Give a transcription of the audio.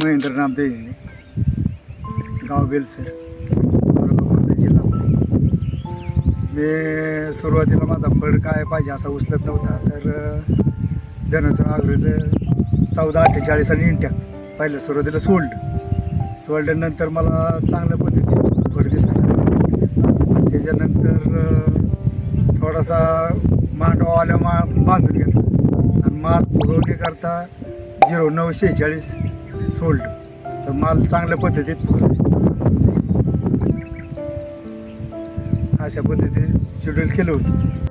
महेंद्र नामदेव, गाव बेलसर, तालुका जिल्हा पुणे. मी सुरुवातीला माझा फळ काय पाहिजे असा उचलत नव्हता, तर धनाचं आग्रचं 1448 आणि इंटॅक पहिलं सुरुवातीला सोडल्यानंतर मला चांगल्या पद्धतीने फळ दिसलं. त्याच्यानंतर थोडासा मांडवा आल्या बांधून घेतला आणि माल फुगवणी करता 0946 सोडलं, तर माल चांगल्या पद्धतीत फुगला. अशा पद्धतीने शेड्यूल केलं होतं.